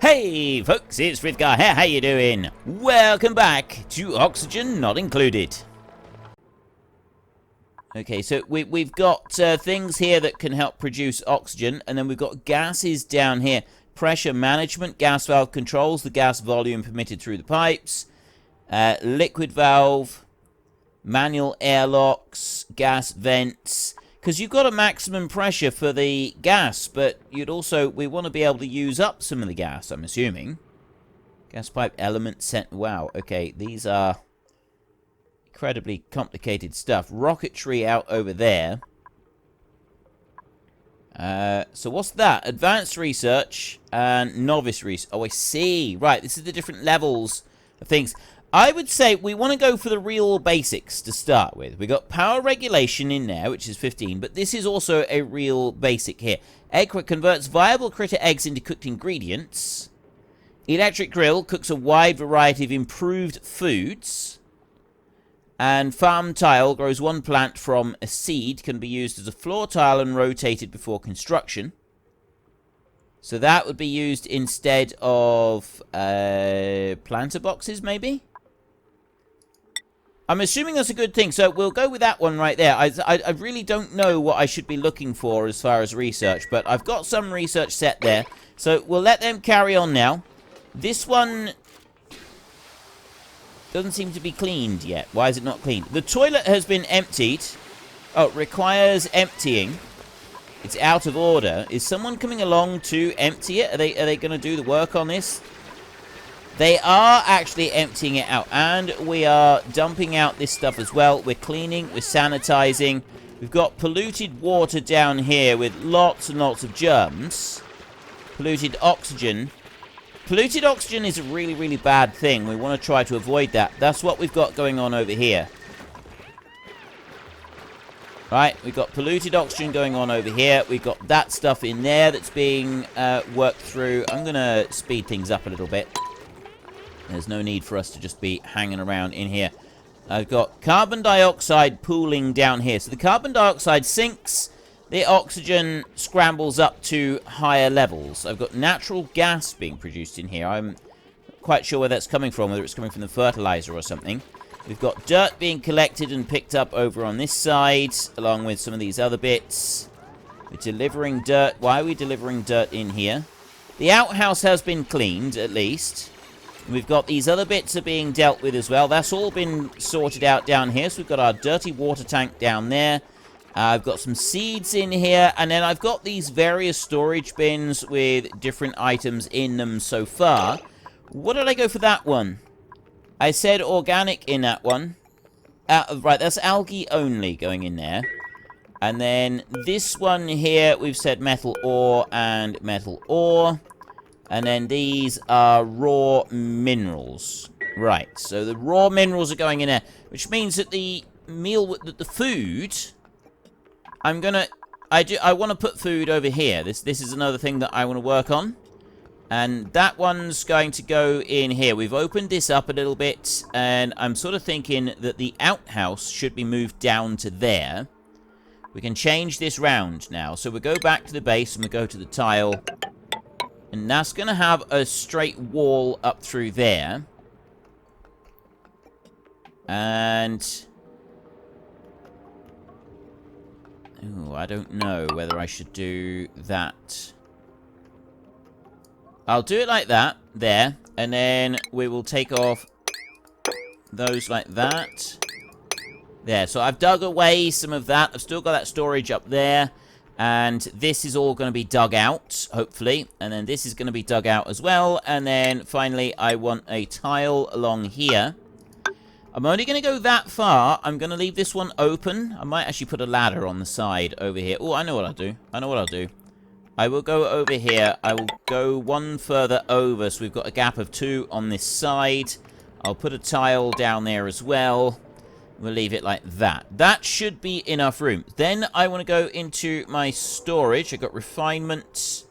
Hey folks, it's Frithgar here, how you doing? Welcome back to Oxygen Not Included. Okay, so we've got things here that can help produce oxygen, and then we've got gases down here. Pressure management, gas valve controls the gas volume permitted through the pipes. Liquid valve, manual airlocks, gas vents. Because you've got a maximum pressure for the gas, but we want to be able to use up some of the gas, I'm assuming. Gas pipe element set. Wow, okay, these are incredibly complicated stuff. Rocketry out over there. So what's that? Advanced research and novice research. Oh, I see. Right, this is the different levels of things. I would say we want to go for the real basics to start with. We got power regulation in there, which is 15, but this is also a real basic here. Egg converts viable critter eggs into cooked ingredients. Electric grill cooks a wide variety of improved foods. And farm tile grows one plant from a seed, can be used as a floor tile and rotated before construction. So that would be used instead of planter boxes, maybe? I'm assuming that's a good thing, so we'll go with that one right there. I really don't know what I should be looking for as far as research, but I've got some research set there. So we'll let them carry on now. This one doesn't seem to be cleaned yet. Why is it not cleaned? The toilet has been emptied. Oh, it requires emptying. It's out of order. Is someone coming along to empty it? Are they going to do the work on this? They are actually emptying it out, and we are dumping out this stuff as well. We're cleaning, we're sanitizing. We've got polluted water down here with lots and lots of germs. Polluted oxygen. Polluted oxygen is a really, really bad thing. We want to try to avoid that. That's what we've got going on over here. Right, we've got polluted oxygen going on over here. We've got that stuff in there that's being worked through. I'm going to speed things up a little bit. There's no need for us to just be hanging around in here. I've got carbon dioxide pooling down here. So the carbon dioxide sinks. The oxygen scrambles up to higher levels. I've got natural gas being produced in here. I'm not quite sure where that's coming from, whether it's coming from the fertilizer or something. We've got dirt being collected and picked up over on this side, along with some of these other bits. We're delivering dirt. Why are we delivering dirt in here? The outhouse has been cleaned, at least. We've got these other bits are being dealt with as well. That's all been sorted out down here. So we've got our dirty water tank down there. I've got some seeds in here. And then I've got these various storage bins with different items in them so far. What did I go for that one? I said organic in that one. Right, that's algae only going in there. And then this one here, we've said metal ore and metal ore. And then these are raw minerals. Right, so the raw minerals are going in there. Which means that the food... I want to put food over here. This is another thing that I want to work on. And that one's going to go in here. We've opened this up a little bit. And I'm sort of thinking that the outhouse should be moved down to there. We can change this round now. So we go back to the base and we go to the tile. And that's going to have a straight wall up through there. And... ooh, I don't know whether I should do that. I'll do it like that, there. And then we will take off those like that. There, so I've dug away some of that. I've still got that storage up there. And this is all going to be dug out, hopefully. And then this is going to be dug out as well. And then, finally, I want a tile along here. I'm only going to go that far. I'm going to leave this one open. I might actually put a ladder on the side over here. Oh, I know what I'll do. I will go over here. I will go one further over. So we've got a gap of 2 on this side. I'll put a tile down there as well. We'll leave it like that. That should be enough room. Then I want to go into my storage. I've got refinement.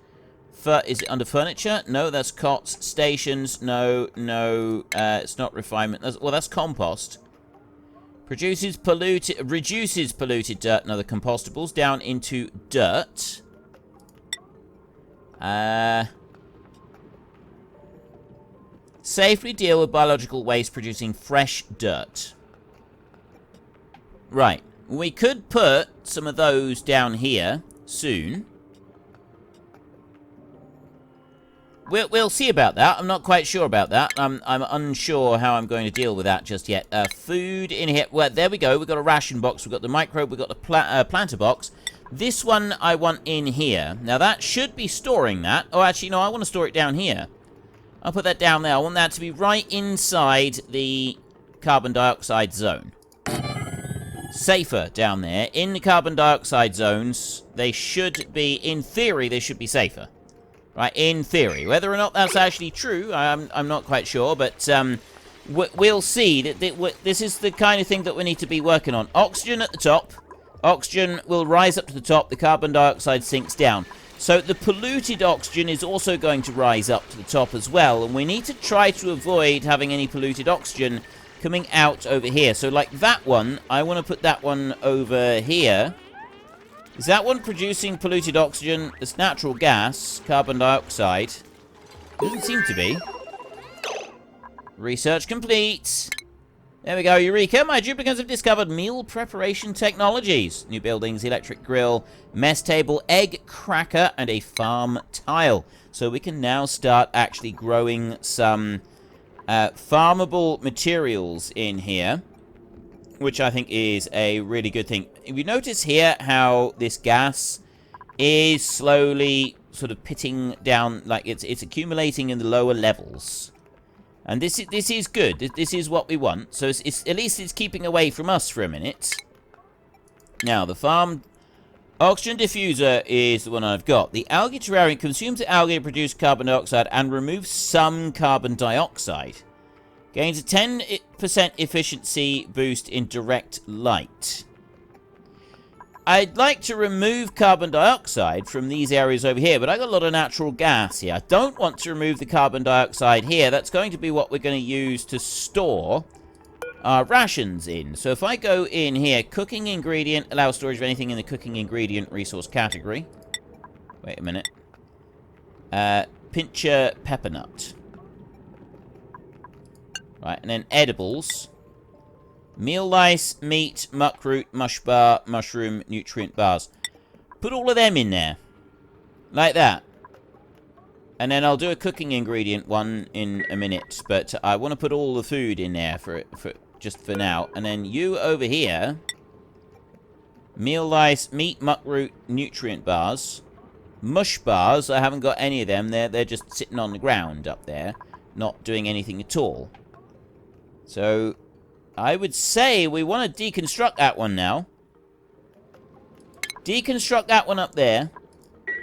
Is it under furniture? No, that's cots. Stations. No. It's not refinement. That's compost. Reduces polluted dirt and other compostables down into dirt. Safely deal with biological waste producing fresh dirt. Right. We could put some of those down here soon. We'll see about that. I'm not quite sure about that. I'm unsure how I'm going to deal with that just yet. Food in here. Well, there we go. We've got a ration box. We've got the microbe. We've got the planter box. This one I want in here. Now, that should be storing that. Oh, actually, no, I want to store it down here. I'll put that down there. I want that to be right inside the carbon dioxide zone. Safer down there. In the carbon dioxide zones, they should be, in theory, they should be safer. Right, in theory. Whether or not that's actually true, I'm not quite sure, but we'll see. This is the kind of thing that we need to be working on. Oxygen at the top. Oxygen will rise up to the top. The carbon dioxide sinks down. So the polluted oxygen is also going to rise up to the top as well, and we need to try to avoid having any polluted oxygen coming out over here. So like that one, I want to put that one over here. Is that one producing polluted oxygen? It's natural gas, carbon dioxide. Doesn't seem to be. Research complete. There we go, Eureka. My duplicants have discovered meal preparation technologies. New buildings, electric grill, mess table, egg cracker, and a farm tile. So we can now start actually growing some farmable materials in here, which I think is a really good thing. If you notice here how this gas is slowly sort of pitting down, like it's accumulating in the lower levels. And this is good. This is what we want. So it's at least it's keeping away from us for a minute. Now, the farm oxygen diffuser is the one I've got. The algae terrarium consumes the algae to produce carbon dioxide and removes some carbon dioxide. Gains a 10% efficiency boost in direct light. I'd like to remove carbon dioxide from these areas over here, but I got a lot of natural gas here. I don't want to remove the carbon dioxide here. That's going to be what we're going to use to store our rations in. So if I go in here, cooking ingredient, allow storage of anything in the cooking ingredient resource category. Wait a minute. Pincher pepper nut. Right, and then edibles. Meal lice, meat, muckroot, mush bar, mushroom, nutrient bars. Put all of them in there. Like that. And then I'll do a cooking ingredient one in a minute. But I want to put all the food in there for just for now. And then you over here. Meal lice, meat, muckroot, nutrient bars. Mush bars, I haven't got any of them. They're just sitting on the ground up there. Not doing anything at all. So I would say we want to deconstruct that one now. Deconstruct that one up there.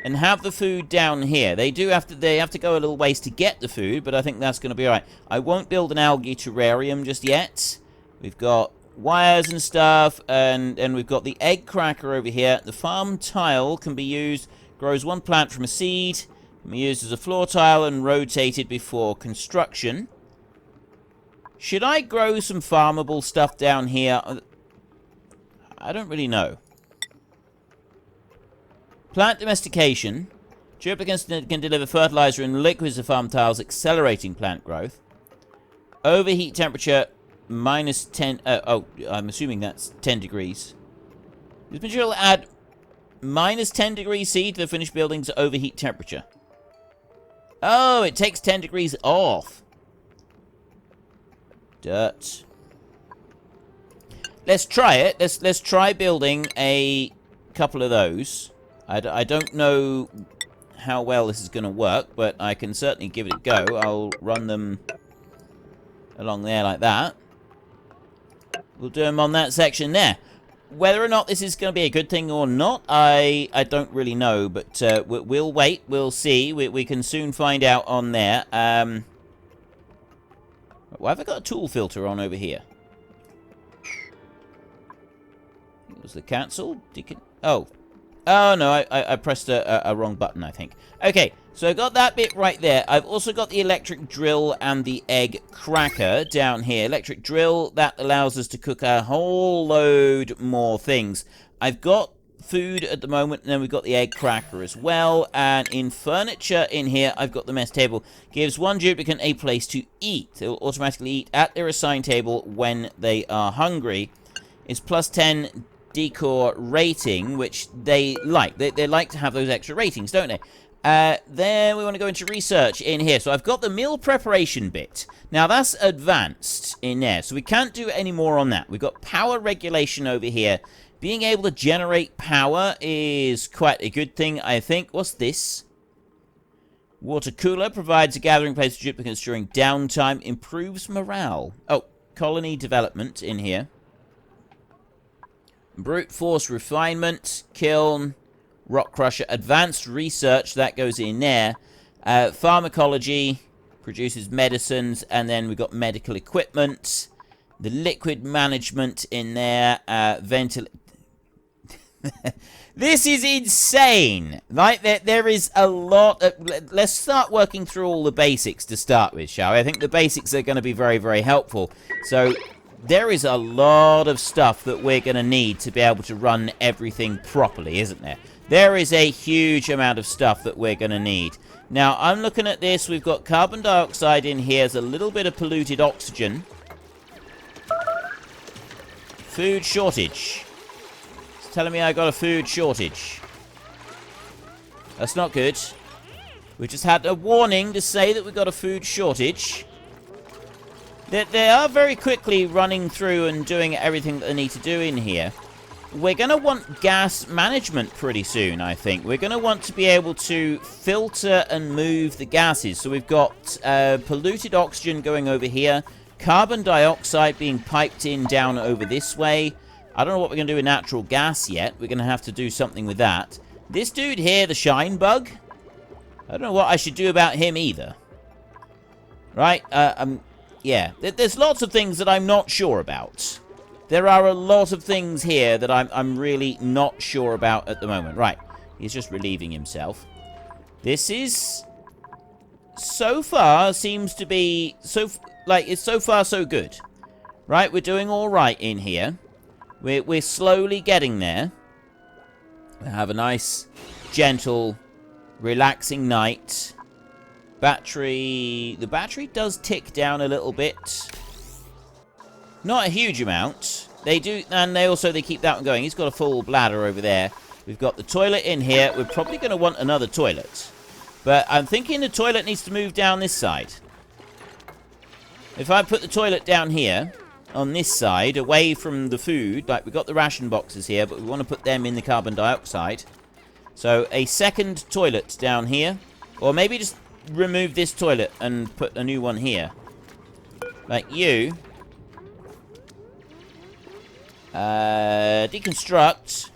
And have the food down here. They have to go a little ways to get the food, but I think that's going to be alright. I won't build an algae terrarium just yet. We've got wires and stuff, and we've got the egg cracker over here. The farm tile can be used, grows one plant from a seed, can be used as a floor tile and rotated before construction. Should I grow some farmable stuff down here? I don't really know. Plant domestication. Duplicants can deliver fertilizer and liquids to farm tiles, accelerating plant growth. Overheat temperature, minus 10... I'm assuming that's 10 degrees. This material will add minus 10 degrees C to the finished building's overheat temperature. Oh, it takes 10 degrees off. Dirt. Let's try it. Let's try building a couple of those. I don't know how well this is going to work, but I can certainly give it a go. I'll run them along there like that. We'll do them on that section there. Whether or not this is going to be a good thing or not, I don't really know, but we'll wait. We'll see. We can soon find out on there. Why have I got a tool filter on over here? Was the cancel? Oh, no, I pressed a wrong button, I think. Okay, so I got that bit right there. I've also got the electric drill and the egg cracker down here. Electric drill, that allows us to cook a whole load more things. I've got food at the moment, and then we've got the egg cracker as well. And in furniture in here, I've got the mess table. Gives one duplicant a place to eat. They will automatically eat at their assigned table when they are hungry. It's plus 10 decor rating, which they like. They like to have those extra ratings, don't they? Then we want to go into research in here. So I've got the meal preparation bit. Now that's advanced in there, so we can't do any more on that. We've got power regulation over here. Being able to generate power is quite a good thing, I think. What's this? Water cooler provides a gathering place for duplicants during downtime. Improves morale. Oh, colony development in here. Brute force refinement. Kiln. Rock crusher. Advanced research. That goes in there. Pharmacology. Produces medicines. And then we've got medical equipment. The liquid management in there. This is insane. Right? There is a lot of... Let's start working through all the basics to start with, shall we? I think the basics are going to be very, very helpful. So, there is a lot of stuff that we're going to need to be able to run everything properly, isn't there? There is a huge amount of stuff that we're going to need. Now, I'm looking at this. We've got carbon dioxide in here. There's a little bit of polluted oxygen. Food shortage. It's telling me I got a food shortage. That's not good. We just had a warning to say that we got a food shortage. They are very quickly running through and doing everything that they need to do in here. We're going to want gas management pretty soon, I think. We're going to want to be able to filter and move the gases. So we've got polluted oxygen going over here. Carbon dioxide being piped in down over this way. I don't know what we're going to do with natural gas yet. We're going to have to do something with that. This dude here, the shine bug. I don't know what I should do about him either. Right? Yeah. There's lots of things that I'm not sure about. There are a lot of things here that I'm really not sure about at the moment. Right. He's just relieving himself. This is... So far, seems to be... it's so far so good. Right, we're doing alright in here. We're slowly getting there. We have a nice, gentle, relaxing night. Battery... The battery does tick down a little bit. Not a huge amount. They do... And they keep that one going. He's got a full bladder over there. We've got the toilet in here. We're probably going to want another toilet. But I'm thinking the toilet needs to move down this side. If I put the toilet down here, on this side, away from the food, like we've got the ration boxes here, but we want to put them in the carbon dioxide. So a second toilet down here. Or maybe just remove this toilet and put a new one here. Like you. Deconstruct.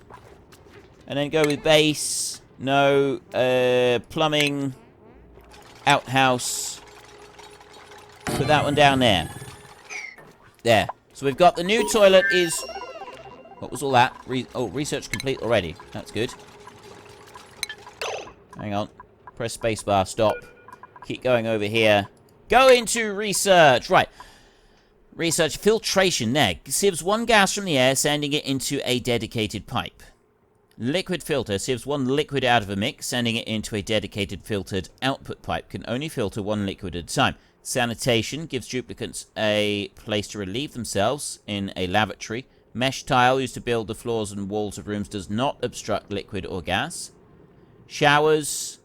And then go with base. No. Plumbing. Outhouse. Put that one down there. There. So we've got the new toilet is... What was all that? Research complete already. That's good. Hang on. Press spacebar. Stop. Keep going over here. Go into research. Right. Research filtration there. Sieves one gas from the air, sending it into a dedicated pipe. Liquid filter sieves one liquid out of a mix, sending it into a dedicated filtered output pipe. Can only filter one liquid at a time. Sanitation gives duplicants a place to relieve themselves in a lavatory. Mesh tile used to build the floors and walls of rooms does not obstruct liquid or gas. Showers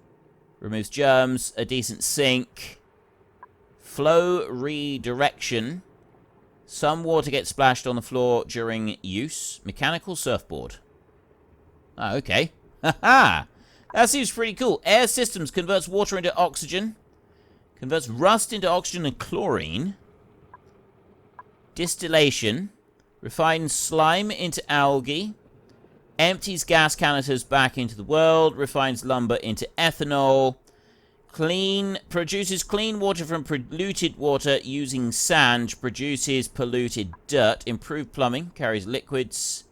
removes germs. A decent sink. Flow redirection. Some water gets splashed on the floor during use. Mechanical surfboard. Ah, okay. Haha! That seems pretty cool. Air systems converts water into oxygen. Converts rust into oxygen and chlorine. Distillation. Refines slime into algae. Empties gas canisters back into the world. Refines lumber into ethanol. Produces clean water from polluted water using sand. Produces polluted dirt. Improved plumbing. Carries liquids.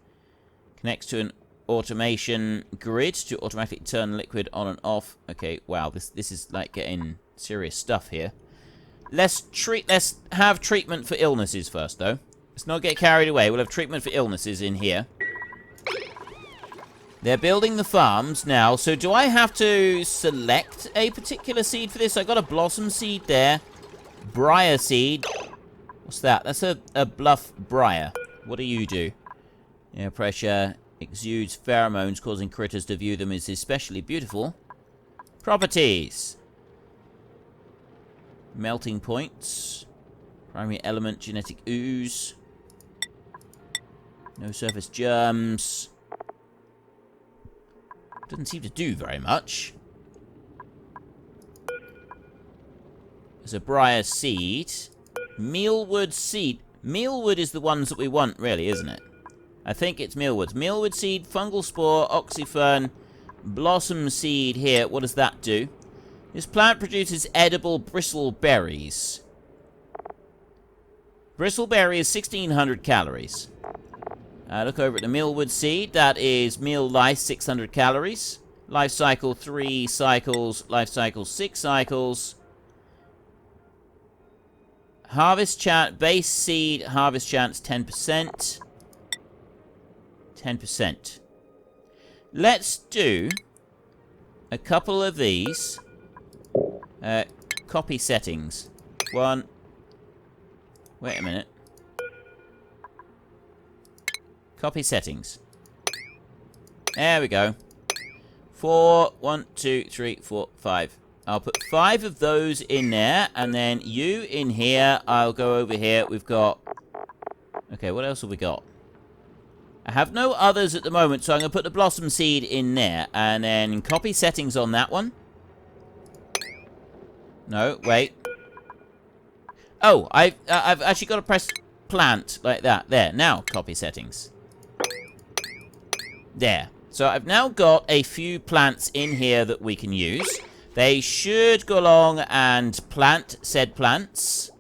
Connects to an automation grid to automatically turn liquid on and off. Okay, wow, this is like getting serious stuff here. Let's have treatment for illnesses first, though. Let's not get carried away. We'll have treatment for illnesses in here. They're building the farms now. So do I have to select a particular seed for this? I got a blossom seed there. Briar seed. What's that? That's a bluff briar. What do you do? Air pressure exudes pheromones, causing critters to view them as especially beautiful. Properties. Melting points. Primary element, genetic ooze. No surface germs. Doesn't seem to do very much. There's a briar seed. Mealwood seed. Mealwood is the ones that we want, really, isn't it? I think it's mealwood. Mealwood seed, fungal spore, oxyfern, blossom seed here. What does that do? This plant produces edible bristle berries. Bristle berry is 1,600 calories. Look over at the mealwood seed. That is meal life, 600 calories. Life cycle, 3 cycles. Life cycle, 6 cycles. Harvest chance, base seed, harvest chance, 10%. 10%. Let's do a couple of these. Copy settings. One. Wait a minute. Copy settings. There we go. 4, 1, 2, 3, 4, 5. I'll put 5 of those in there, and then you in here. I'll go over here. We've got... Okay, what else have we got? I have no others at the moment, so I'm going to put the blossom seed in there, and then copy settings on that one. No, wait. Oh, I've actually got to press plant like that. There, now copy settings. There. So I've now got a few plants in here that we can use. They should go along and plant said plants.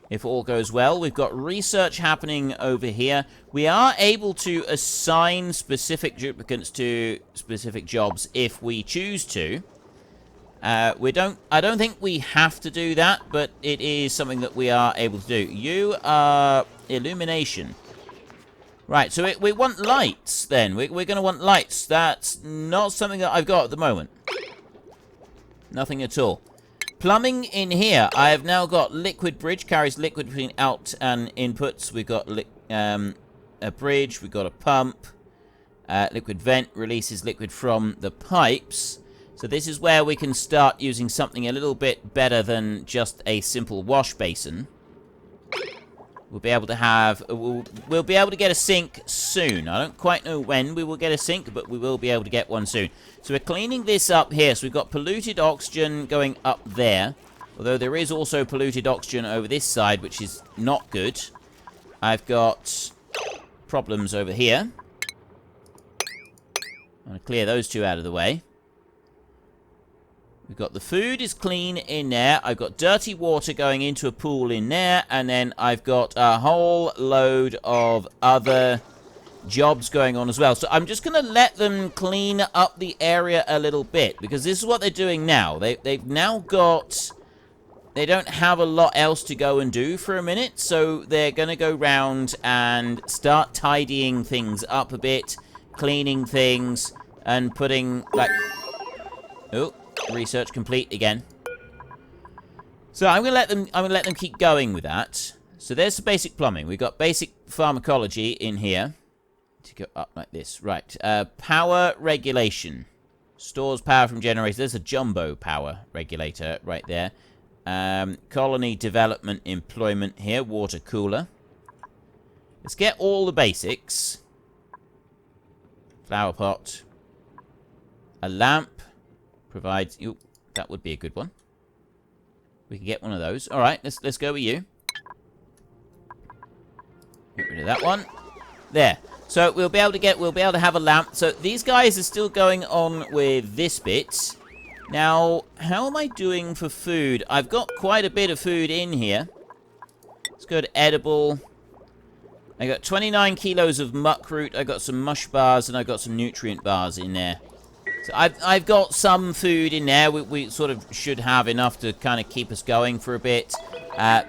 If all goes well. We've got research happening over here. We are able to assign specific duplicants to specific jobs if we choose to. I don't think we have to do that, but it is something that we are able to do. You are illumination. Right, so we want lights, then. We're going to want lights. That's not something that I've got at the moment. Nothing at all. Plumbing in here. I have now got liquid bridge. Carries liquid between out and inputs. We've got a bridge. We've got a pump. Liquid vent releases liquid from the pipes. So this is where we can start using something a little bit better than just a simple wash basin. We'll be able to have... We'll be able to get a sink soon. I don't quite know when we will get a sink, but we will be able to get one soon. So we're cleaning this up here. So we've got polluted oxygen going up there. Although there is also polluted oxygen over this side, which is not good. I've got problems over here. I'm going to clear those two out of the way. We've got the food is clean in there. I've got dirty water going into a pool in there. And then I've got a whole load of other jobs going on as well. So I'm just going to let them clean up the area a little bit. Because this is what they're doing now. They've now got... They don't have a lot else to go and do for a minute. So they're going to go round and start tidying things up a bit. Cleaning things. And putting, like... Oh... Research complete again. So I'm gonna let them keep going with that. So there's the basic plumbing. We've got basic pharmacology in here. To go up like this. Right. Power regulation. Stores power from generators. There's a jumbo power regulator right there. Colony development employment here. Water cooler. Let's get all the basics. Flower pot. A lamp. Provides... Ooh, that would be a good one. We can get one of those. Alright, let's go with you. Get rid of that one. There. So we'll be able to have a lamp. So these guys are still going on with this bit. Now, how am I doing for food? I've got quite a bit of food in here. Let's go to edible. I got 29 kilos of muck root. I got some mush bars and I got some nutrient bars in there. So I've got some food in there. We sort of should have enough to kind of keep us going for a bit.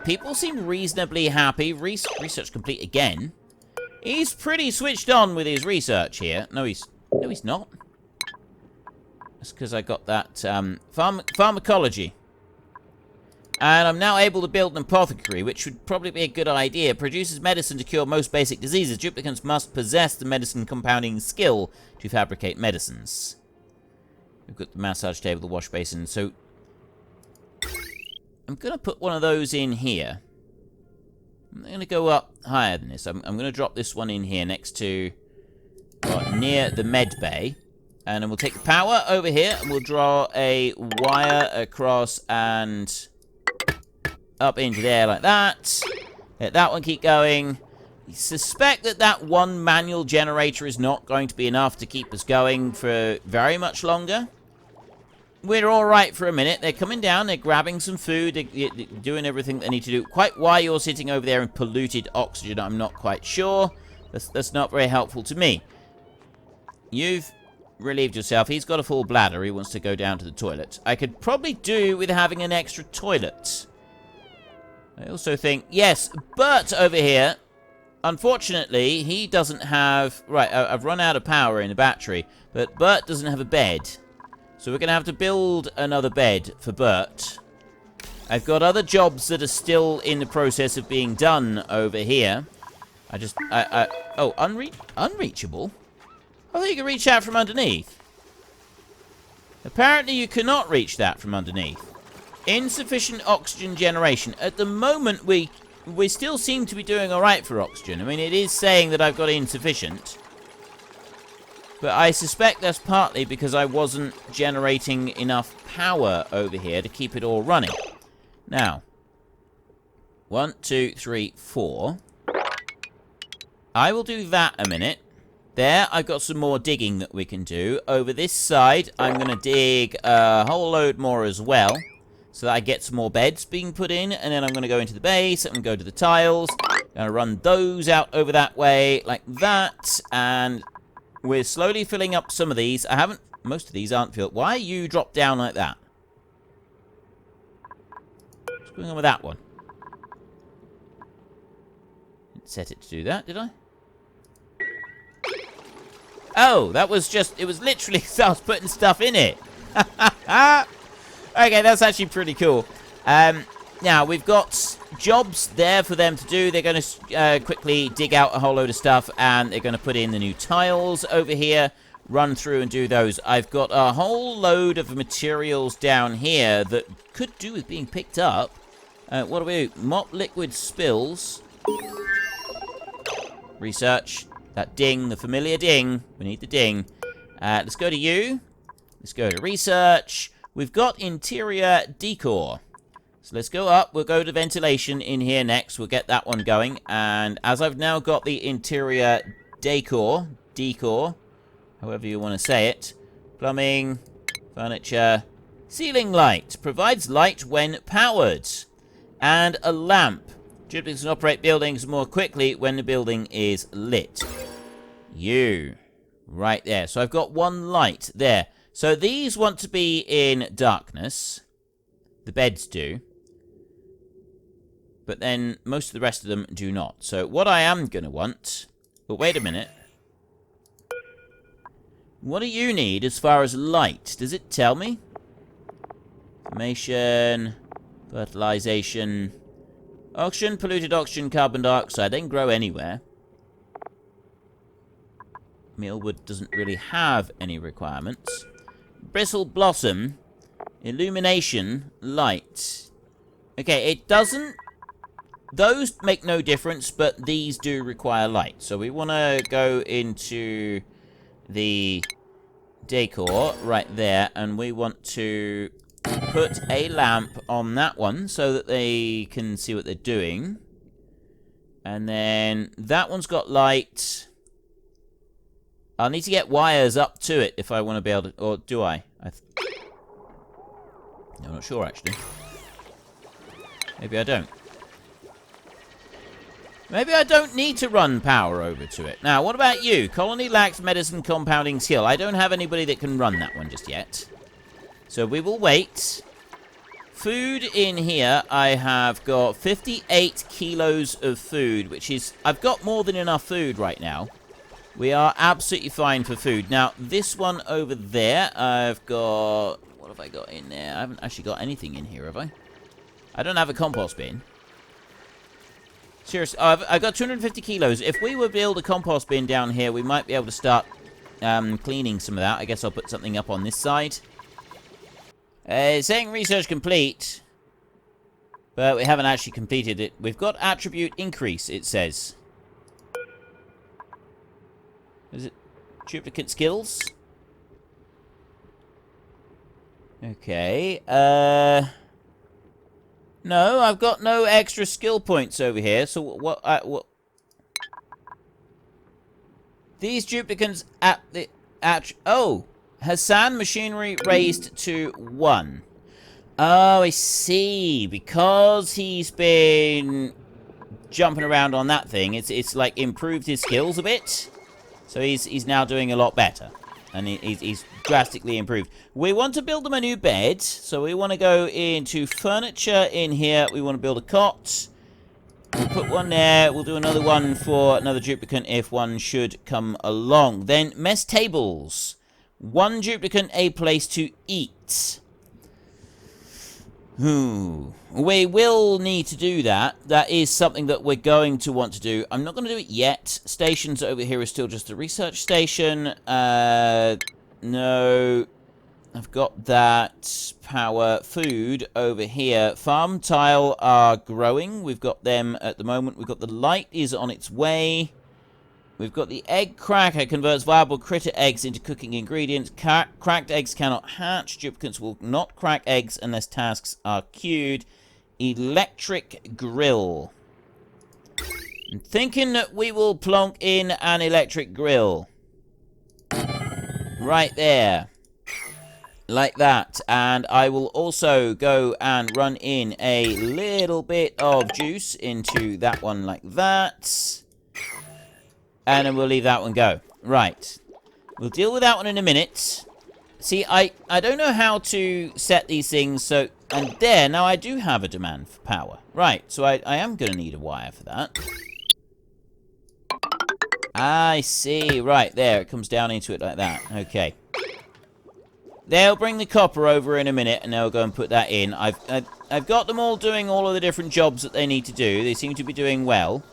People seem reasonably happy. Research complete again. He's pretty switched on with his research here. No, he's not. That's because I got that pharmacology. And I'm now able to build an apothecary, which would probably be a good idea. Produces medicine to cure most basic diseases. Duplicants must possess the medicine compounding skill to fabricate medicines. We've got the massage table, the wash basin. So I'm going to put one of those in here. I'm going to go up higher than this. I'm going to drop this one in here next to, near the med bay. And then we'll take the power over here, and we'll draw a wire across and up into there like that. Let that one keep going. I suspect that that one manual generator is not going to be enough to keep us going for very much longer. We're alright for a minute. They're coming down, they're grabbing some food, they're doing everything they need to do. Quite why you're sitting over there in polluted oxygen, I'm not quite sure. That's not very helpful to me. You've relieved yourself. He's got a full bladder. He wants to go down to the toilet. I could probably do with having an extra toilet. I also think, yes, Bert over here, unfortunately, he doesn't have... Right, I've run out of power in the battery, but Bert doesn't have a bed. So we're going to have to build another bed for Bert. I've got other jobs that are still in the process of being done over here. Oh, unreachable? I thought you could reach out from underneath. Apparently you cannot reach that from underneath. Insufficient oxygen generation. At the moment, we still seem to be doing alright for oxygen. I mean, it is saying that I've got insufficient. But I suspect that's partly because I wasn't generating enough power over here to keep it all running. Now, 1, 2, 3, 4. I will do that a minute. There, I've got some more digging that we can do. Over this side, I'm going to dig a whole load more as well, so that I get some more beds being put in. And then I'm going to go into the base, I'm going to go to the tiles. I'm going to run those out over that way, like that. And we're slowly filling up some of these. Most of these aren't filled. Why are you dropped down like that? What's going on with that one? Didn't set it to do that, did I? Oh, that was just... It was literally... I was putting stuff in it. Okay, that's actually pretty cool. Now, we've got jobs there for them to do. They're going to quickly dig out a whole load of stuff, and they're going to put in the new tiles over here, run through and do those. I've got a whole load of materials down here that could do with being picked up. What do we do? Mop liquid spills. Research. That ding, the familiar ding. We need the ding. Let's go to you. Let's go to research. We've got interior decor. So let's go up. We'll go to ventilation in here next. We'll get that one going. And as I've now got the interior decor, however you want to say it, plumbing, furniture, ceiling light. Provides light when powered. And a lamp. Duplicants can operate buildings more quickly when the building is lit. You. Right there. So I've got one light there. So these want to be in darkness. The beds do. But then most of the rest of them do not. So what I am going to want... But wait a minute. What do you need as far as light? Does it tell me? Information. Fertilization. Oxygen, polluted oxygen, carbon dioxide. They can grow anywhere. Mealwood doesn't really have any requirements. Bristle blossom. Illumination. Light. Okay, it doesn't... Those make no difference, but these do require light. So we want to go into the decor right there, and we want to put a lamp on that one so that they can see what they're doing. And then that one's got light. I'll need to get wires up to it if I want to be able to... Or do I? I'm not sure, actually. Maybe I don't. Maybe I don't need to run power over to it. Now, what about you? Colony lacks medicine compounding skill. I don't have anybody that can run that one just yet. So we will wait Food in here, I have got 58 kilos of food, which is... I've got more than enough food right now. We are absolutely fine for food. Now, this one over there, I've got... What have I got in there? I haven't actually got anything in here, have I? I don't have a compost bin. Seriously, oh, I've got 250 kilos. If we were to build a compost bin down here, we might be able to start cleaning some of that. I guess I'll put something up on this side. Saying research complete, but we haven't actually completed it. We've got attribute increase, it says. Is it duplicate skills? Okay, no, I've got no extra skill points over here, so what... These duplicants oh! Hassan machinery raised to 1. Oh, I see. Because he's been jumping around on that thing, it's like improved his skills a bit. So he's now doing a lot better. And he's drastically improved. We want to build him a new bed. So we want to go into furniture in here. We want to build a cot. We'll put one there. We'll do another one for another duplicant if one should come along. Then mess tables. 1 duplicant, a place to eat. We will need to do that. That is something that we're going to want to do. I'm not going to do it yet. Stations over here is still just a research station. No. I've got that. Power, food over here. Farm tile are growing. We've got them at the moment. We've got the light is on its way. We've got the egg cracker, converts viable critter eggs into cooking ingredients. Cracked eggs cannot hatch. Duplicants will not crack eggs unless tasks are queued. Electric grill. I'm thinking that we will plonk in an electric grill. Right there. Like that. And I will also go and run in a little bit of juice into that one like that. And then we'll leave that one go. Right. We'll deal with that one in a minute. See, I don't know how to set these things, so... And there, now I do have a demand for power. Right, so I am going to need a wire for that. I see. Right, there, it comes down into it like that. Okay. They'll bring the copper over in a minute, and they'll go and put that in. I've got them all doing all of the different jobs that they need to do. They seem to be doing well.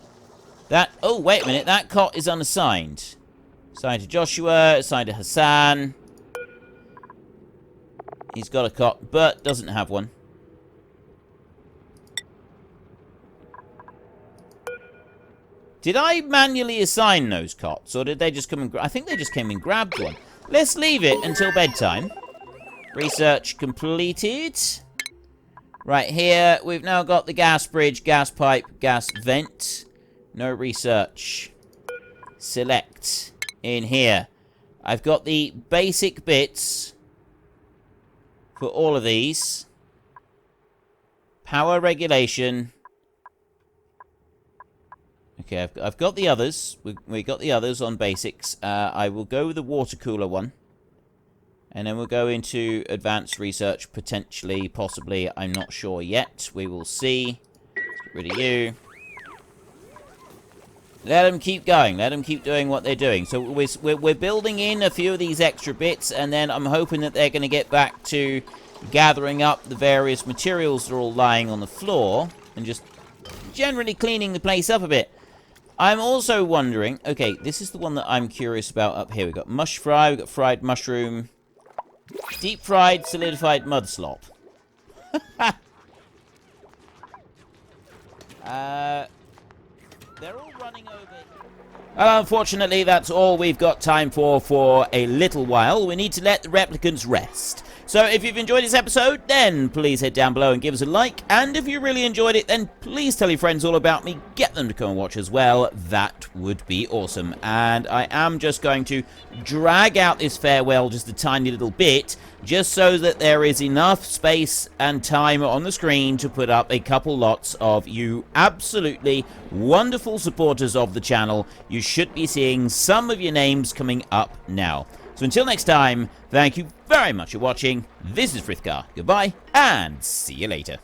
That... Oh, wait a minute. That cot is unassigned. Assigned to Joshua. Assigned to Hassan. He's got a cot, but doesn't have one. Did I manually assign those cots, or did they just come and... I think they just came and grabbed one. Let's leave it until bedtime. Research completed. Right here, we've now got the gas bridge, gas pipe, gas vent. No research. Select in here. I've got the basic bits for all of these. Power regulation. Okay, I've got the others. We got the others on basics. I will go with the water cooler one. And then we'll go into advanced research, potentially, possibly. I'm not sure yet. We will see. Let's get rid of you. Let them keep going. Let them keep doing what they're doing. So we're building in a few of these extra bits, and then I'm hoping that they're going to get back to gathering up the various materials that are all lying on the floor and just generally cleaning the place up a bit. I'm also wondering... Okay, this is the one that I'm curious about up here. We've got mush fry, we've got fried mushroom, deep fried solidified mud slop. They're all running over... Well, unfortunately, that's all we've got time for a little while. We need to let the replicants rest. So if you've enjoyed this episode, then please head down below and give us a like. And if you really enjoyed it, then please tell your friends all about me. Get them to come and watch as well. That would be awesome. And I am just going to drag out this farewell just a tiny little bit, just so that there is enough space and time on the screen to put up a couple lots of you absolutely wonderful supporters of the channel. You should be seeing some of your names coming up now. So until next time, thank you very much for watching. This is Frithgar. Goodbye, and see you later.